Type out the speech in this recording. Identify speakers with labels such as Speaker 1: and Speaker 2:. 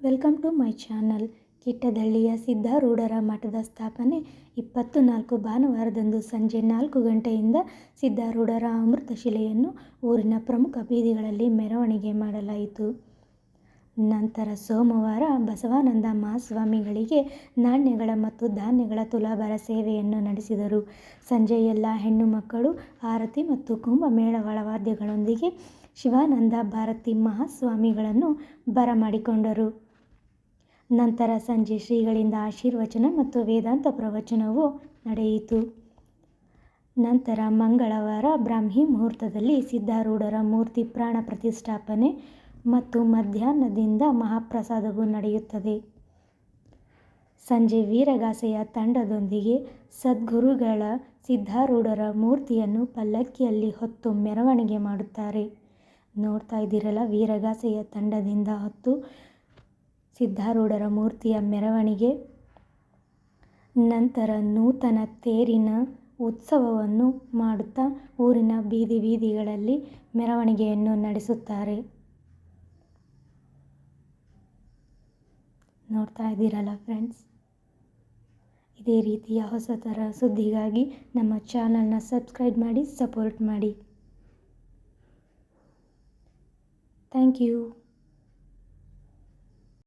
Speaker 1: Welcome to my channel. ಕಿಟ್ಟದಳ್ಳಿಯ ಸಿದ್ಧಾರೂಢರ ಮಠದ ಸ್ಥಾಪನೆ 24 ಭಾನುವಾರದಂದು ಸಂಜೆ 4 ಗಂಟೆಯಿಂದ ಸಿದ್ಧಾರೂಢರ ಅಮೃತಶಿಲೆಯನ್ನು ಊರಿನ ಪ್ರಮುಖ ಬೀದಿಗಳಲ್ಲಿ ಮೆರವಣಿಗೆ ಮಾಡಲಾಯಿತು. ನಂತರ ಸೋಮವಾರ ಬಸವಾನಂದ ಮಹಾಸ್ವಾಮಿಗಳಿಗೆ ನಾಣ್ಯಗಳ ಮತ್ತು ಧಾನ್ಯಗಳ ತುಲಾಭಾರ ಸೇವೆಯನ್ನು ನಡೆಸಿದರು. ಸಂಜೆ ಎಲ್ಲ ಹೆಣ್ಣು ಮಕ್ಕಳು ಆರತಿ ಮತ್ತು ಕುಂಭಮೇಳಗಳ ವಾದ್ಯಗಳೊಂದಿಗೆ ಶಿವಾನಂದ ಭಾರತಿ ಮಹಾಸ್ವಾಮಿಗಳನ್ನು ಬರಮಾಡಿಕೊಂಡರು. ನಂತರ ಸಂಜೆ ಶ್ರೀಗಳಿಂದ ಆಶೀರ್ವಚನ ಮತ್ತು ವೇದಾಂತ ಪ್ರವಚನವು ನಡೆಯಿತು. ನಂತರ ಮಂಗಳವಾರ ಬ್ರಾಹ್ಮಿ ಮುಹೂರ್ತದಲ್ಲಿ ಸಿದ್ಧಾರೂಢರ ಮೂರ್ತಿ ಪ್ರಾಣ ಪ್ರತಿಷ್ಠಾಪನೆ ಮತ್ತು ಮಧ್ಯಾಹ್ನದಿಂದ ಮಹಾಪ್ರಸಾದವು ನಡೆಯುತ್ತದೆ. ಸಂಜೆ ವೀರಗಾಸೆಯ ತಂಡದೊಂದಿಗೆ ಸದ್ಗುರುಗಳ ಸಿದ್ಧಾರೂಢರ ಮೂರ್ತಿಯನ್ನು ಪಲ್ಲಕ್ಕಿಯಲ್ಲಿ ಹೊತ್ತು ಮೆರವಣಿಗೆ ಮಾಡುತ್ತಾರೆ. ನೋಡ್ತಾ ಇದ್ದೀರಲ್ಲ, ವೀರಗಾಸೆಯ ತಂಡದಿಂದ ಹೊತ್ತು ಸಿದ್ಧಾರೂಢರ ಮೂರ್ತಿಯ ಮೆರವಣಿಗೆ. ನಂತರ ನೂತನ ತೇರಿನ ಉತ್ಸವವನ್ನು ಮಾಡುತ್ತಾ ಊರಿನ ಬೀದಿ ಬೀದಿಗಳಲ್ಲಿ ಮೆರವಣಿಗೆಯನ್ನು ನಡೆಸುತ್ತಾರೆ. ನೋಡ್ತಾ ಇದ್ದೀರಲ್ಲ ಫ್ರೆಂಡ್ಸ್, ಇದೇ ರೀತಿಯ ಹೊಸ ಥರ ಸುದ್ದಿಗಾಗಿ ನಮ್ಮ ಚಾನಲ್ನ ಸಬ್ಸ್ಕ್ರೈಬ್ ಮಾಡಿ, ಸಪೋರ್ಟ್ ಮಾಡಿ. Thank you.